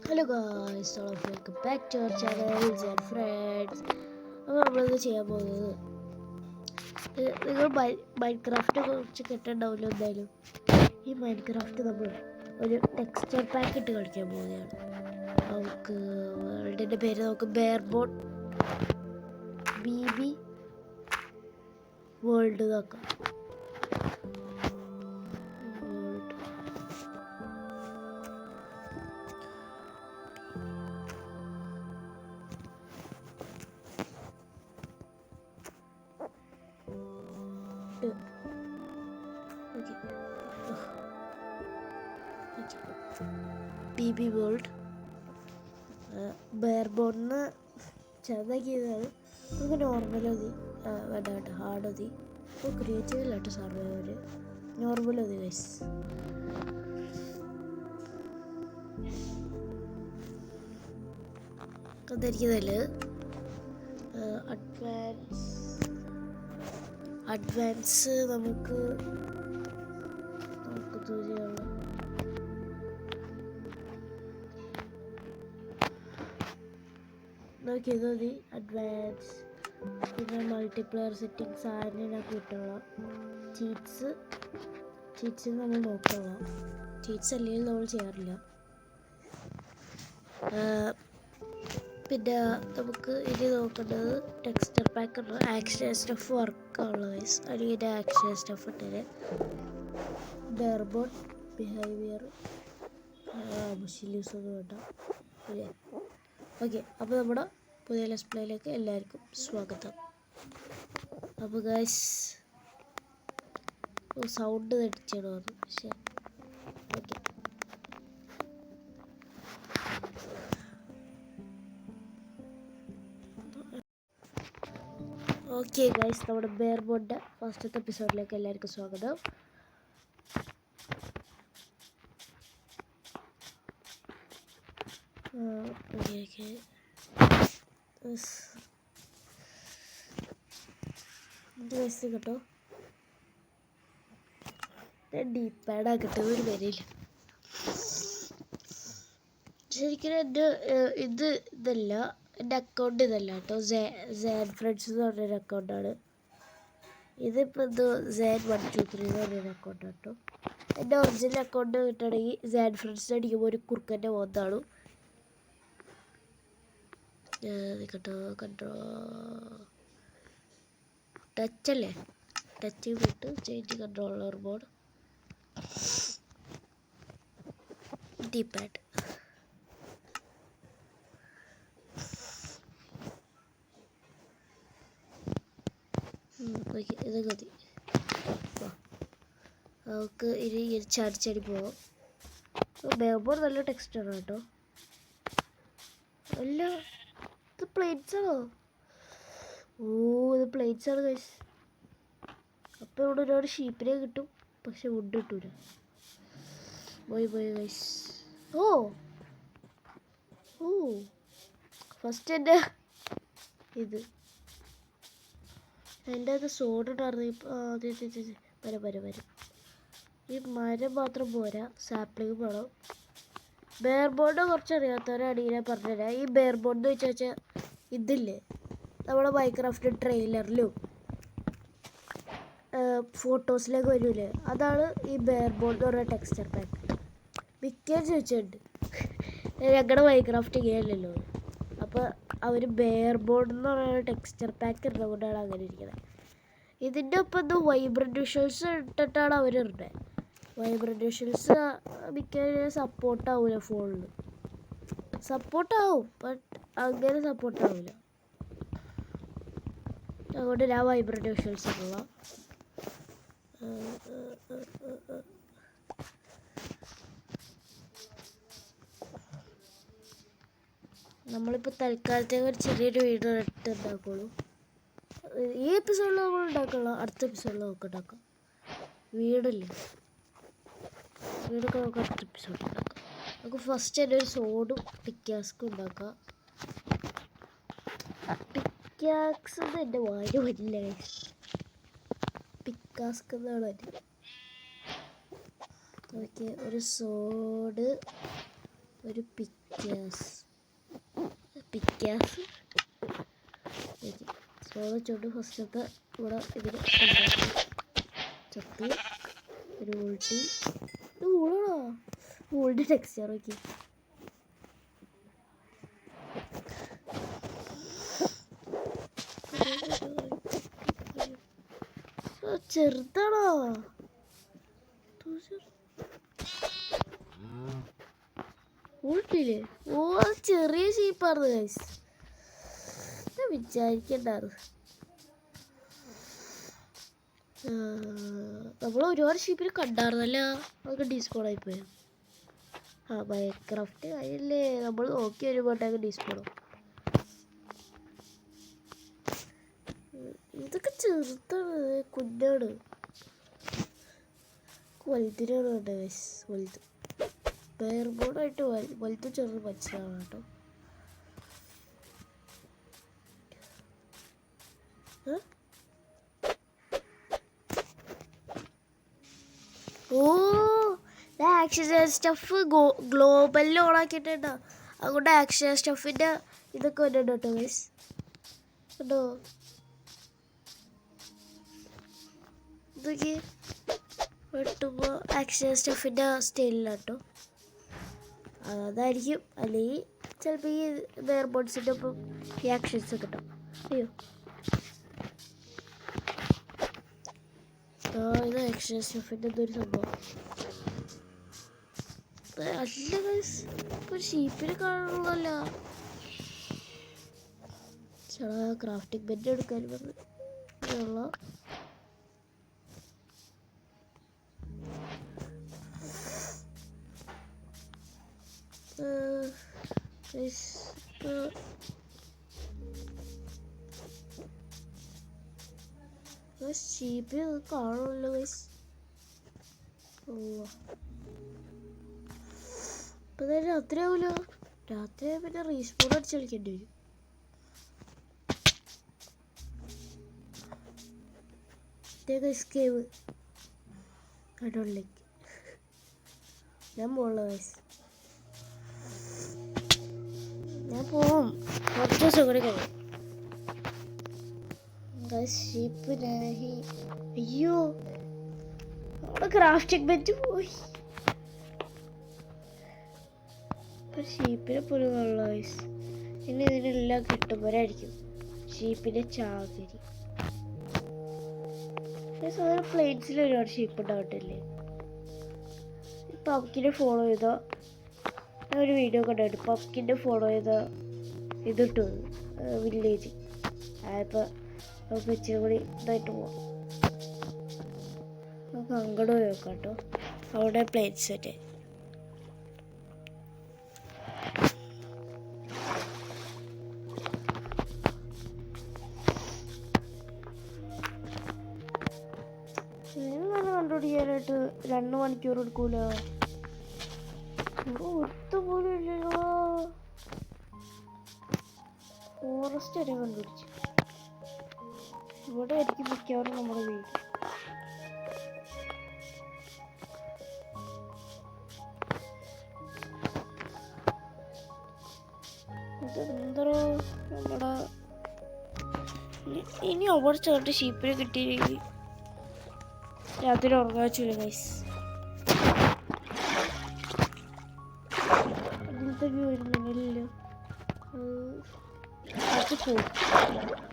Hello guys, welcome back to our channel and friends. അപ്പോൾ നമ്മളിത് ചെയ്യാൻ പോകുന്നത്, നിങ്ങൾ മൈൻക്രാഫ്റ്റിനെ കുറിച്ച് കേട്ടിട്ടുണ്ടാവില്ല. എന്തായാലും ഈ മൈൻക്രാഫ്റ്റ് നമ്മൾ ഒരു ടെക്സ്ചർ പാക്ക് ഇട്ട് കളിക്കാൻ പോവുകയാണ്. നമുക്ക് വേൾഡിൻ്റെ പേര് നമുക്ക് ബെയർബോൺ BB വേൾഡ് നോക്കാം. BB വേൾഡ് ബെയർബോണിന് ചെറുതാക്കിയതാണ്. നമുക്ക് നോർമൽ മതി, വേണ്ട കേട്ടോ, ഹാർഡ് മതി. ഇപ്പോൾ ക്രിയേറ്റീവ് അല്ലാട്ടോ സർവൈവർ, നോർമൽ മതി ഗൈസ്. തന്നിരിക്കുന്നതിൽ അഡ്വാൻസ് നമുക്ക് ചെയ്യാനുള്ള നോക്കിയത് മതി. അഡ്വാൻസ്, പിന്നെ മൾട്ടിപ്ലെയർ സെറ്റിങ്സ് ആരനാക്കി വിട്ടോളാം. ചീറ്റ്സ് നമ്മൾ നോക്കണം. ചീറ്റ്സ് അല്ലെങ്കിൽ നമ്മൾ ചെയ്യാറില്ല. പിന്നെ നമുക്ക് ഇനി നോക്കേണ്ടത് ടെക്സ്ചർ പാക്ക് ഉണ്ട്. ആക്ഷൻ സ്റ്റഫ് വർക്കാണുള്ള വൈസ്, അല്ലെങ്കിൽ ആക്ഷൻ സ്റ്റഫ് ഇട്ടത് ബെയർബോൺ ബിഹേവിയർ മുഷിലൂസ് ഒന്നും വേണ്ട. ഓക്കെ, അപ്പോൾ നമ്മുടെ പുതിയ ലെറ്റ്സ് പ്ലേയിലേക്ക് എല്ലാവർക്കും സ്വാഗതം. അപ്പോൾ ഗൈസ്, സൗണ്ട് തെറ്റിച്ചാണ് വന്നത്. പക്ഷേ ഓക്കെ ഗൈസ്, നമ്മുടെ ബെയർബോണിൻ്റെ ഫസ്റ്റത്തെ എപ്പിസോഡിലേക്ക് എല്ലാവർക്കും സ്വാഗതം. കേട്ടോ, ഡീപ്പ് പാഡ് ആക്കട്ടെ, ഒരു വരില്ല. ശരിക്കും എൻ്റെ ഇതല്ല, എൻ്റെ അക്കൗണ്ട് ഇതല്ല കേട്ടോ. സാൻ ഫ്രണ്ട്സ് എന്ന് പറഞ്ഞൊരു അക്കൗണ്ടാണ്. ഇതിപ്പോൾ ZAN123 എന്ന് പറഞ്ഞൊരു അക്കൗണ്ടാണ് കേട്ടോ. എൻ്റെ ഒറിജിനൽ അക്കൗണ്ട് കിട്ടുകയാണെങ്കിൽ സാൻ ഫ്രണ്ട്സ് അടിക്കുമ്പോൾ ഒരു കുറുക്കൻ്റെ പോകുന്നതാണ് കേട്ടോ. കണ്ടോ, ടച്ചല്ലേ, ടച്ച് ചെയ്തിട്ട് change controller mode D pad. Okay, ഇത് മതി. നമുക്ക് ഇനി ചാടി പോവാം. ബെയർബോൺ നല്ല ടെക്സ്ചറാണ് കേട്ടോ. അല്ല, ഇത് പ്ലേറ്റ്സാണോ? ഓ, ഇത് പ്ലേറ്റ്സാണ് ഗൈസ്. അപ്പോൾ ഇവിടെ ഒരുപാട് ഷീപ്പിനെ കിട്ടും, പക്ഷെ വുഡ് കിട്ടൂല. പോയി ഗൈസ്. ഓ ഫസ്റ്റ് എൻ്റെ എൻ്റെ അത് സോഡ് ഉണ്ടായിരുന്നു. വരും. ഈ മരം മാത്രം പോരാ, സാപ്ലിങ് വേണം. ബെയർബോണിനെ കുറച്ച് അറിയാത്തവരാണെങ്കിൽ ഞാൻ പറഞ്ഞുതരാം. ഈ ബെയർബോൺ എന്ന് വെച്ചാൽ ഇതില്ലേ, നമ്മുടെ മൈൻക്രാഫ്റ്റ് ട്രെയിലറിലും ഫോട്ടോസിലേക്ക് വരൂലേ, അതാണ് ഈ ബെയർബോൺ എന്ന് പറയുന്ന ടെക്സ്ചർ പാക്ക്. മിക്ക ചോദിച്ചിട്ടുണ്ട്, ഞങ്ങളുടെ മൈൻക്രാഫ്റ്റ് ഇങ്ങനെയല്ലല്ലോ. അപ്പോൾ അവർ ബെയർബോൺ എന്ന് പറയുന്ന ടെക്സ്ചർ പാക്ക് ഇടുന്നതുകൊണ്ടാണ് അങ്ങനെ ഇരിക്കുന്നത്. ഇതിൻ്റെ ഒപ്പം ഒന്ന് വൈബ്രൻ്റ് വിഷ്വൽസ് ഇട്ടിട്ടാണ് അവർ ഇടുന്നത്. വൈബ്രൻ്റ് വിഷ്വൽസ് മിക്ക സപ്പോർട്ടാവില്ല ഫോണിൽ. സപ്പോർട്ടാവും, ബട്ട് അങ്ങനെ സപ്പോർട്ടാവില്ല. അതുകൊണ്ട് ഞാൻ വൈബ്രൻ്റ് വിഷ്വൽസ് ഇട്ടുള്ള. നമ്മളിപ്പോൾ തൽക്കാലത്തേക്ക് ഒരു ചെറിയൊരു വീഡിയോ ഉണ്ടാക്കുള്ളൂ. ഈ എപ്പിസോഡിൽ നമ്മൾ ഉണ്ടാക്കുള്ള, അടുത്ത എപ്പിസോഡിൽ നമുക്ക് ഉണ്ടാക്കാം. വീടൊക്കെ നമുക്ക് അടുത്ത എപ്പിസോഡിൽ ഉണ്ടാക്കാം. നമുക്ക് ഫസ്റ്റ് തന്നെ ഒരു സോഡും പിക്കാസ്കും ഉണ്ടാക്കാം. പിക്കാക്സ് എൻ്റെ വാര് വരില്ല, പിക്കാസ്ക് എന്നാണ് വരിക. ഓക്കെ, ഒരു സോഡ്, ഒരു പിക്കാസ് സോള ചുണ്ട് ഫസ്റ്റത്തെ ഇവിടെ ഇതിന് ചത്ത് ഒരു വോൾട്ടി ഇത് ഊളാണോ വോൾട്ടി ടെക്സ്ചർ നോക്കി ചെറുതാണോ ഊട്ടില്ലേ ഓ അത് ചെറിയ ഷീപ്പായിരുന്നു ഗൈസ് ഞാൻ വിചാരിക്കണ്ടായിരുന്നു നമ്മൾ ഒരുപാട് ഷീപ്പിൽ കണ്ടായിരുന്നല്ല അതൊക്കെ ഡിസ്പോണായി പോയാ മൈൻക്രാഫ്റ്റ് കാര്യല്ലേ നമ്മൾ നോക്കി വരുമ്പോട്ടൊക്കെ ഡിസ്പോണോ ഇതൊക്കെ ചെറുതാണ് കുഞ്ഞാണ് വലുതിനാണ് വേണ്ട ഗൈസ് വലുത് ബെയർബോർഡായിട്ട് വലുത് ചെറുത് മനസ്സിലാവണം കേട്ടോ ഓ ആക്ഷൻ സ്റ്റഫ് ഗ്ലോബലിൽ ഓണാക്കിയിട്ടുണ്ടോ അതുകൊണ്ട് ആക്ഷൻ സ്റ്റഫിൻ്റെ ഇതൊക്കെ വരുന്നുണ്ട് കേട്ടോ ഗൈസ് കേട്ടോ ഇതൊക്കെ വെട്ടുമ്പോൾ ആക്ഷൻ സ്റ്റഫിൻ്റെ സ്റ്റൈലിലാണ് കേട്ടോ അതായിരിക്കും അല്ലെങ്കിൽ ചിലപ്പോൾ ഈ ബെയർബോർഡ്സിൻ്റെ ഒപ്പം ഈ ആക്ഷൻസ് കിട്ടും അയ്യോ ഇത് ആക്ഷൻ സ്റ്റഫിൻ്റെ എന്തൊരു സംഭവം അല്ല ഗൈസ് ഇപ്പോൾ ഷീപ്പിനെ കാണുള്ളല്ല ചേട്ടാ ക്രാഫ്റ്റിംഗ് ബെഡ് എടുക്കാൻ പറഞ്ഞുള്ള ഷീപ്പ് കാണുമല്ലോ ഗൈസ് ഇപ്പം തന്നെ രാത്രി ആവുമല്ലോ രാത്രി പിന്നെ റീസ്പോൺ അടിച്ച് കളിക്കേണ്ടി വരും കേവ് കടലിലേക്ക് ഞാൻ പോകണല്ലോ ഗൈസ് ഞാൻ പോവും കുറച്ച് ദിവസം കൂടെ കഴിയും ഷീപ്പിനായി അയ്യോ അവിടെ ക്രാഫ്റ്റിംഗ് ബെഞ്ച് പോയി ഷീപ്പിനെ പോലും കാണുള്ള ഗൈസ് ഇനി ഇതിനെല്ലാം കിട്ടുമ്പോഴായിരിക്കും ഷീപ്പിൻ്റെ ചാകരി സാധാരണ പ്ലെയിൻസിൽ ഒരുപാട് ഷീപ്പ് ഉണ്ടാവട്ടില്ലേ പബ്കിനെ ഫോളോ ചെയ്തോ ഞാൻ ഒരു വീഡിയോ കണ്ടായിട്ട് പബ്കിൻ്റെ ഫോളോ ചെയ്ത ഇതിട്ടു വില്ലേജ് ആയപ്പോൾ നമുക്ക് ഇച്ചിരി കൂടി ഇതായിട്ട് പോവാം നമുക്ക് അങ്ങോട്ട് പോയി നോക്കാം കേട്ടോ അവിടെ പ്ലേറ്റ്സ് ഒക്കെ കണ്ടുപിടിക്കാനായിട്ട് 2 മണിക്കൂർ എടുക്കൂല ഒത്തുപോലും ഇല്ലല്ലോ ഫോറസ്റ്റ് വരെ കണ്ടുപിടിച്ചു ഇവിടെ ആയിരിക്കും മിക്കവാറും നമ്മുടെ വീട് ഇതെന്തോ നമ്മുടെ ഇനി അവിടെ ചേർത്ത് ഷീപ്പിനെ കിട്ടിയില്ലെങ്കിൽ രാത്രി ഉറങ്ങാൻ വെച്ചില്ല ഗൈസ് അതിലത്തെ വ്യൂ വരുന്നില്ലല്ലോ അത് പോകും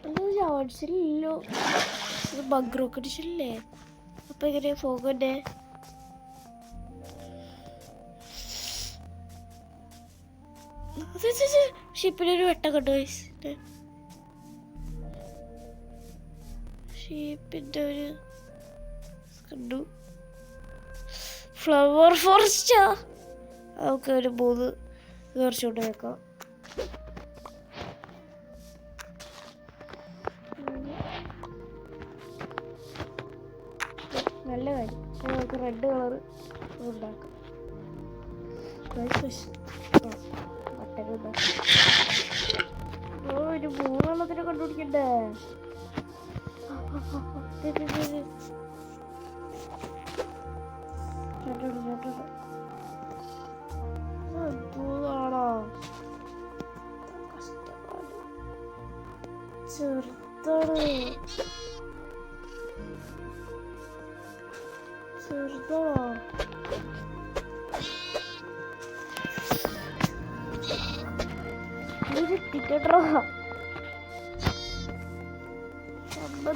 എന്താ ജാഡ്സിലല്ലോ ഇത് ബഗ് റോക്കറ്റില്ലേ അപ്പം എങ്ങനെ ഫോഗൻ്റെ ഷിപ്പിലൊരു വെട്ടം കണ്ടു ഗൈസ് ഷീപ്പിൻ്റെ ഒരു കണ്ടു ഫ്ലവർ ഫോറസ്റ്റാ നമുക്ക് ഒരു 3 കുറച്ചുകൊണ്ട് വെക്കാം നല്ല കാര്യം നമുക്ക് റെഡ് കളർ ഉണ്ടാക്കാം ഓ ഒരു 3 എണ്ണത്തിനെ കണ്ടുപിടിക്കണ്ടേ കഷ്ടപ്പാട് ചെറുതാണ് ടിക്കട്ടോ ശബ്ദ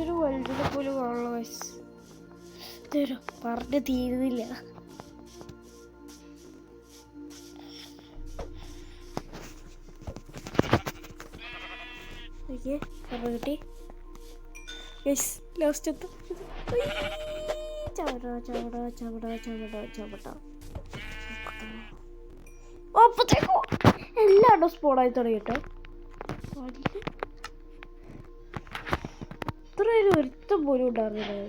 ഒരു വലുതിനെ പോലും കാണുള്ള വയസ്സ് പറഞ്ഞ് തീരുന്നില്ല. കിട്ടി ലാസ്റ്റ് എത്തും. അപ്പത്തേക്കോ എല്ലായിടും സ്പോണായി തുടങ്ങി കേട്ടോ. ഇത്രയൊരു ഒരുത്തം പോലും ഉണ്ടായിരുന്നില്ല.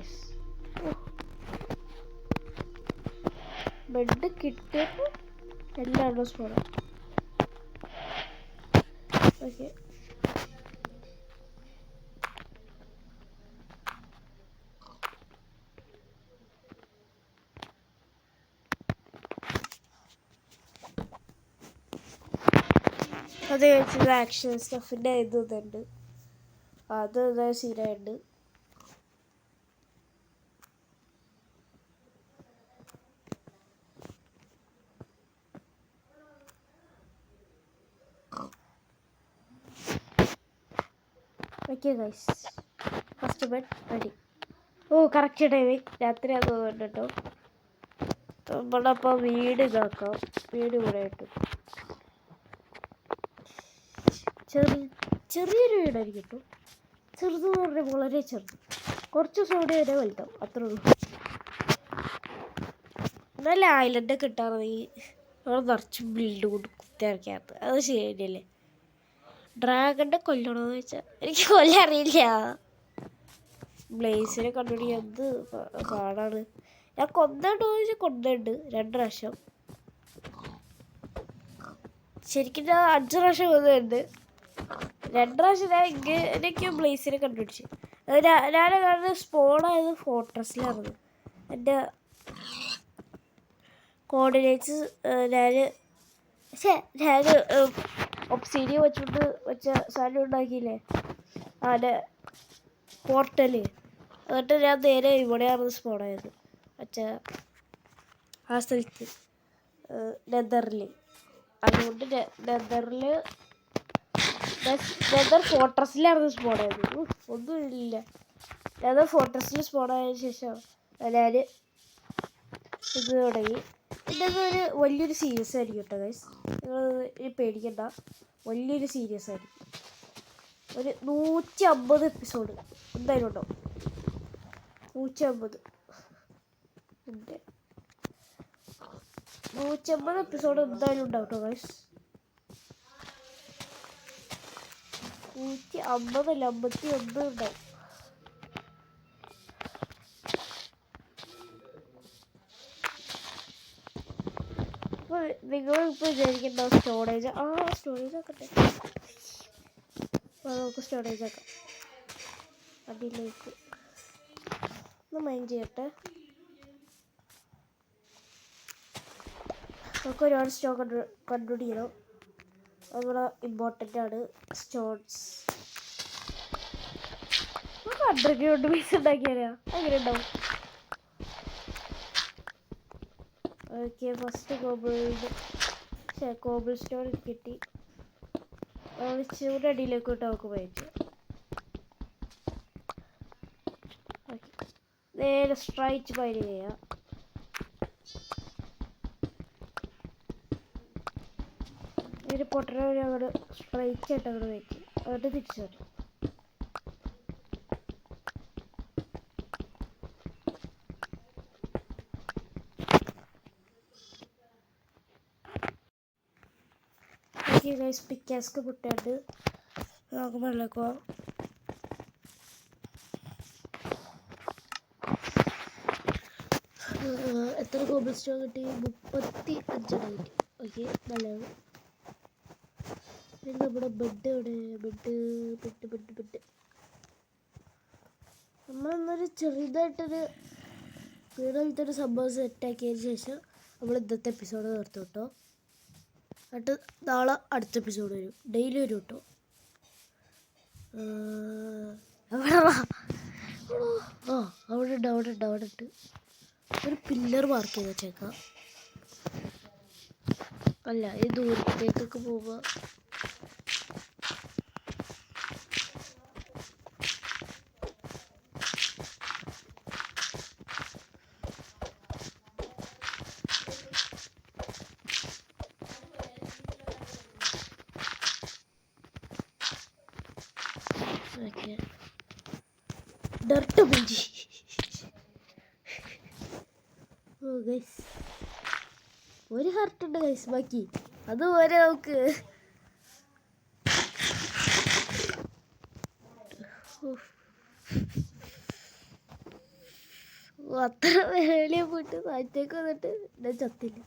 ബെഡ് കിട്ടിയപ്പോൾ എല്ലായിടും സ്പോണായി. ഓക്കെ അത് കഴിച്ചത് ആക്ഷൻ സ്റ്റഫിൻ്റെ ഇതുണ്ട്. അത് സീനായിട്ടുണ്ട്. Okay guys first bed ready. Correct timing രാത്രിയാന്ന് തോന്നുന്നുണ്ട് കേട്ടോ. നമ്മളപ്പോൾ വീട് ഇതാക്കാം. വീട് ഇവിടെ ഇട്ടു. ചെറിയൊരു വീടായിരിക്കും കേട്ടോ. ചെറുതെന്ന് പറഞ്ഞാൽ വളരെ ചെറുത്. കുറച്ച് സോഡി വരെ വലുതാവും, അത്രേ ഉള്ളൂ. നല്ല ഐലൻഡ് കിട്ടാറുണ്ടെങ്കിൽ അവിടെ നിറച്ച് ബിൽഡ് കൊണ്ട് കുത്തിയിറക്കാത്ത അത് ശരിയല്ലേ. ഡ്രാഗണിനെ കൊല്ലണമെന്ന് വെച്ചാൽ എനിക്ക് കൊല്ലാൻ അറിയില്ല. ബ്ലേസിനെ കണ്ടുപിടിക്കാൻ എന്ത് പാടാണ്. ഞാൻ കൊന്നിട്ടുണ്ടോ ചോദിച്ചാൽ കൊന്നുണ്ട് 2 പ്രാവശ്യം. ശരിക്കും ഞാൻ 5 പ്രാവശ്യം കൊന്നുണ്ട്. 2 പ്രാവശ്യം ഞാൻ എനിക്ക് ബ്ലേസിനെ കണ്ടുപിടിച്ചു. ഞാൻ കാണുന്നത് സ്പോണായത് ഫോർട്രസിലായിരുന്നു. എൻ്റെ കോർഡിനേറ്റ്സ് ഞാൻ ഒബ്സീഡിയൻ വെച്ചുകൊണ്ട് വെച്ച സാധനം ഉണ്ടാക്കിയില്ലേ ആടെ പോർട്ടല്. എന്നിട്ട് ഞാൻ നേരെ ഇവിടെയാണ് സ്പോണായത്. മറ്റേ ആ സ്ഥലത്ത് നെതറിൽ. അതുകൊണ്ട് നെതർ ഫോർട്രസിലായിരുന്നു സ്പോണായത്. ഒന്നും ഇല്ല. നെതർ ഫോർട്രസിൽ സ്പോണായതിനു ശേഷം ഞാൻ ഇത് തുടങ്ങി. പിന്നെ അതൊരു വലിയൊരു സീരീസ് ആയിരിക്കും കേട്ടോ ഗൈസ്. നിങ്ങൾ പേടിക്കണ്ട, വലിയൊരു സീരീസ് ആയിരിക്കും. ഒരു 150 എപ്പിസോഡ് എന്തായാലും ഉണ്ടാവും. 150 എപ്പിസോഡ് എന്തായാലും ഉണ്ടാവും കേട്ടോ ഗൈസ്. 150 അല്ല 51 ഉണ്ടാവും. അപ്പോൾ നിങ്ങളിപ്പോൾ വിചാരിക്കേണ്ട സ്റ്റോറേജ് ആക്കട്ടെ. നമുക്ക് സ്റ്റോറേജ് ആക്കാം. അതിലേക്ക് ഒന്ന് മൈൻഡ് ചെയ്യട്ടെ. നമുക്ക് ഒരുപാട് സ്റ്റോൺ കണ്ടുപിടിക്കണം. നമ്മുടെ ഇമ്പോർട്ടൻ്റ് ആണ് സ്റ്റോൺസ്. നമുക്ക് അണ്ടർഗ്രൗണ്ട് ബേസ് ഉണ്ടാക്കിയാലോ? അങ്ങനെ ഉണ്ടാവും. ഓക്കെ ഫസ്റ്റ് കോബിൾ സ്റ്റോൺ കിട്ടി. ചൂട് അടിയിലേക്ക് വിട്ട് നമുക്ക് പോയിച്ചു. ഓക്കെ നേരെ സ്ട്രൈറ്റ് പൈന ചെയ്യാം. ഇതിന് പൊട്ടണ അങ്ങോട്ട് സ്ട്രൈറ്റ് ആയിട്ട് അങ്ങോട്ട് വെച്ച് എന്നിട്ട് തിരിച്ചു വരും. ഗൈസ് പിക്കാസ്ക് പൊട്ടിയിട്ട് നമുക്ക് വെള്ളമൊക്കെ പോവാം. എത്ര കോബിൾ സ്റ്റോൺ കിട്ടി? 35 കിട്ടി. ഓക്കെ നല്ലതാണ്. പിന്നെ നമ്മുടെ ബെഡ് എവിടെ? ബെഡ് നമ്മളെന്നൊരു ചെറുതായിട്ടൊരു വീടൊരു സംഭവം സെറ്റാക്കിയതിന് ശേഷം നമ്മൾ ഇന്നത്തെ എപ്പിസോഡ് നിർത്തും കേട്ടോ. എന്നിട്ട് നാളെ അടുത്ത എപ്പിസോഡ് വരും, ഡെയിലി വരും കേട്ടോ. അവിടെ ഉണ്ട് ഒരു പില്ലർ മാർക്ക് ചെയ്ത് വെച്ചേക്കാം. അല്ല, ഈ ദൂരത്തേക്കൊക്കെ പോവുക. ഡർട്ട് പൂജി. ഓ ഗൈസ്, ഒരു ഹാർട്ട് ഉണ്ട് ഗൈസ്, ബാക്കി അതുപോലെ നമുക്ക് അത്ര വേളിയെ പോയിട്ട് താഴത്തേക്ക് വന്നിട്ട് ഞാൻ ചത്തില്ല.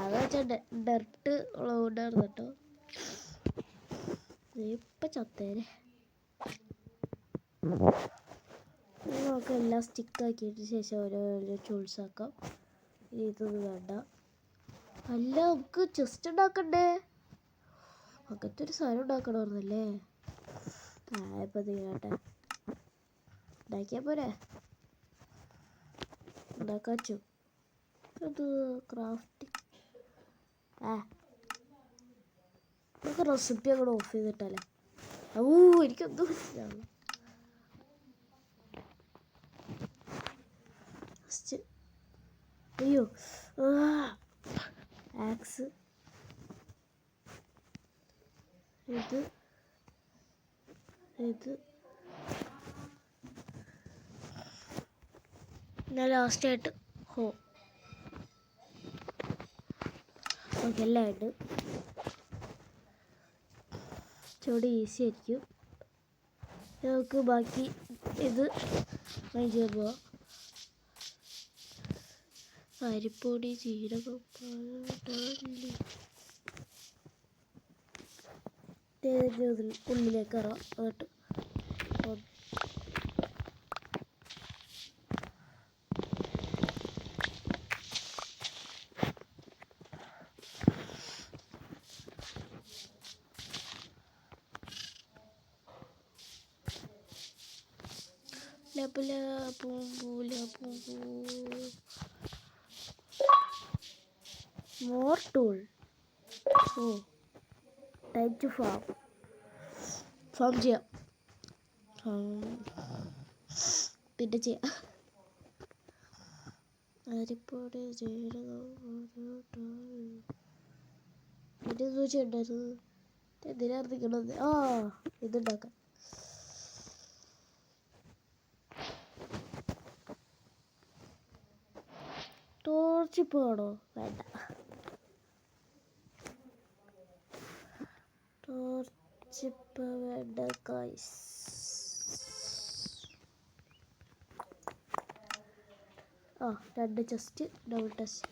അതാ വെച്ചാൽ ഡർട്ട് ഉള്ളതുകൊണ്ടായിരുന്നു കേട്ടോ. ഇപ്പം ചത്തേരെ. നമുക്ക് എല്ലാം സ്റ്റിക്കാക്കിയിട്ട് ശേഷം ഓരോ ടൂൾസ് ആക്കാം. ഇതൊന്നും വേണ്ട. അല്ല, നമുക്ക് ചെസ്റ്റ് ഉണ്ടാക്കണ്ടേ? അങ്ങനത്തെ ഒരു സാധനം ഉണ്ടാക്കണമെന്നല്ലേ. ഇപ്പം തീരട്ടെ, ഉണ്ടാക്കിയാൽ പോരെ. ഉണ്ടാക്കാച്ചു അത് ക്രാഫ്റ്റ്. നമുക്ക് റെസിപ്പി അങ്ങോട്ട് ഓഫ് ചെയ്തിട്ടല്ലേ. എനിക്കൊന്നും മനസ്സിലാവില്ല. അയ്യോ, ആക്സ്, ഇത് ഞാൻ ലാസ്റ്റായിട്ട് ഓക്കെ, എല്ലാം ഉണ്ട്. ചൂട് ഈസി ആയിരിക്കും. നമുക്ക് ബാക്കി ഇത് ചെയ്യാൻ പോവാം. അരിപ്പൊടി, ജീരകം, ഉള്ളിലേക്ക് ഇറാം. എന്നിട്ട് more tool. Time to farm ചെയ്യാം. പിന്നെ ചെയ്യാം. അരിപ്പൊടി, ജീരകം, പിന്നെ ഉണ്ടായിരുന്നു. എന്തിനാർന്നിക്കണത്? ഇതുണ്ടാക്കാം. ടോർച്ചിപ്പ് വേണോ? വേണ്ട. ടോർച്ചിപ്പ് വേണ്ട ഗൈസ്. രണ്ട് ചെസ്റ്റ്, ഡബിൾ ടെസ്റ്റ്.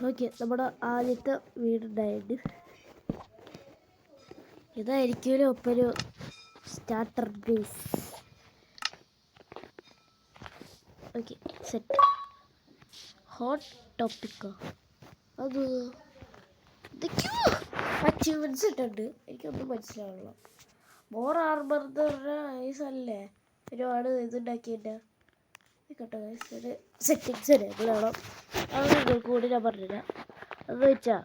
ഓക്കെ, നമ്മുടെ ആദ്യത്തെ വീടുണ്ടായിട്ട് ഇതായിരിക്കും ഒപ്പൊരു starter base. Okay, set. Hot ടോപ്പിക്കോ? അത് അച്ചീവ്മെൻറ്റ്സ് ഇട്ടുണ്ട്. എനിക്കൊന്നും മനസ്സിലാവുള്ളൂ. മോർ ആർമർ എന്ന് പറഞ്ഞാൽ ഐസല്ലേ ഒരുപാട് ഇതുണ്ടാക്കിയിട്ട് കേട്ടോ. ഒരു സെറ്റിങ്സ് വേണം. അത് നിങ്ങൾക്ക് കൂടി ഞാൻ പറഞ്ഞുതരാം. എന്ന് വെച്ചാൽ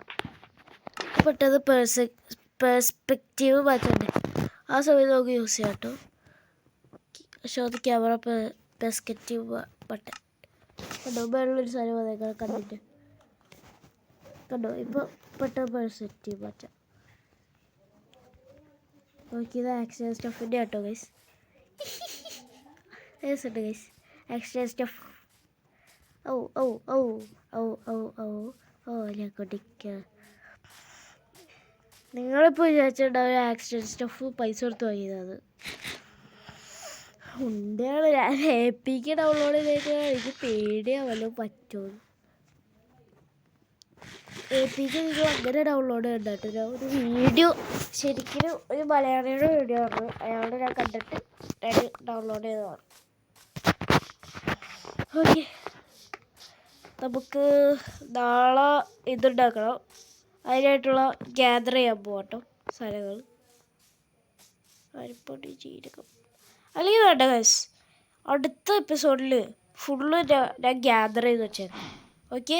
പെട്ടെന്ന് പെർസ്പെക്റ്റീവ് മാറ്റണ്ടേ, ആ സമയത്ത് നമുക്ക് യൂസ് ചെയ്യാം കേട്ടോ. Show the camera perspective button കണ്ടോ. മേളുള്ളൊരു സാധനം വന്നേക്കാം കണ്ടിട്ട് കണ്ടോ. ഇപ്പോൾ പെട്ടെന്ന് പെർസ്പെക്റ്റീവ് മാറ്റാം. നോക്കിയത് ആക്ഷൻ സ്റ്റഫിൻ്റെ കേട്ടോ ഗൈസ്. ഉണ്ട് ഗൈസ് ആക്ഷൻ സ്റ്റഫ്. നിങ്ങളിപ്പോൾ വിചാരിച്ചിട്ടുണ്ടാവും ആക്സിഡൻറ്റ് സ്റ്റഫ് പൈസ കൊടുത്ത് വാങ്ങിയതാണ്. ഉണ്ടയാണ്. ഞാൻ എപ്പിക്ക് ഡൗൺലോഡ് ചെയ്തേക്കാൻ എനിക്ക് പേടിയാവല്ലോ പറ്റുമോ. APK നിങ്ങൾ അങ്ങനെ ഡൗൺലോഡ് ചെയ്യണ്ട കേട്ടോ. ഒരു വീഡിയോ ശരിക്കും ഒരു മലയാളിയുടെ വീഡിയോ ആണ്, അയാളുടെ ഞാൻ കണ്ടിട്ട് ഞാൻ ഡൗൺലോഡ് ചെയ്തതാണ്. ഓക്കെ, നമുക്ക് നാളെ ഇതുണ്ടാക്കണം. അതിനായിട്ടുള്ള ഗ്യാദർ ചെയ്യാൻ പോകട്ടോ സാധനങ്ങൾ. അരിപ്പൊടി, ജീരകം, അല്ലെങ്കിൽ വേണ്ട ഗൈസ്, അടുത്ത എപ്പിസോഡിൽ ഫുള്ള് ഞാൻ ഗ്യാദർ ചെയ്ത് വെച്ചേക്കാം. ഓക്കെ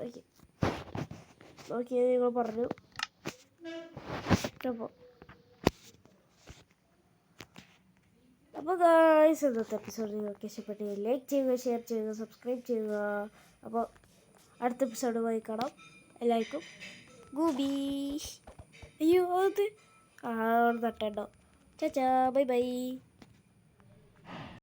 ഓക്കെ ഓക്കെ, നിങ്ങൾ പറഞ്ഞു. അപ്പോൾ ഗൈസ്, ഇന്നത്തെ എപ്പിസോഡ് നിങ്ങൾക്ക് ഇഷ്ടപ്പെട്ടെങ്കിൽ ലൈക്ക് ചെയ്യുക, ഷെയർ ചെയ്യുക, സബ്സ്ക്രൈബ് ചെയ്യുക. അപ്പോൾ അടുത്ത എപ്പിസോഡുമായി കാണാം. എല്ലാവർക്കും ഗൂബി. അയ്യോ അത് തട്ടേണ്ടോ. ചാച്ചാ, ബൈ ബൈ.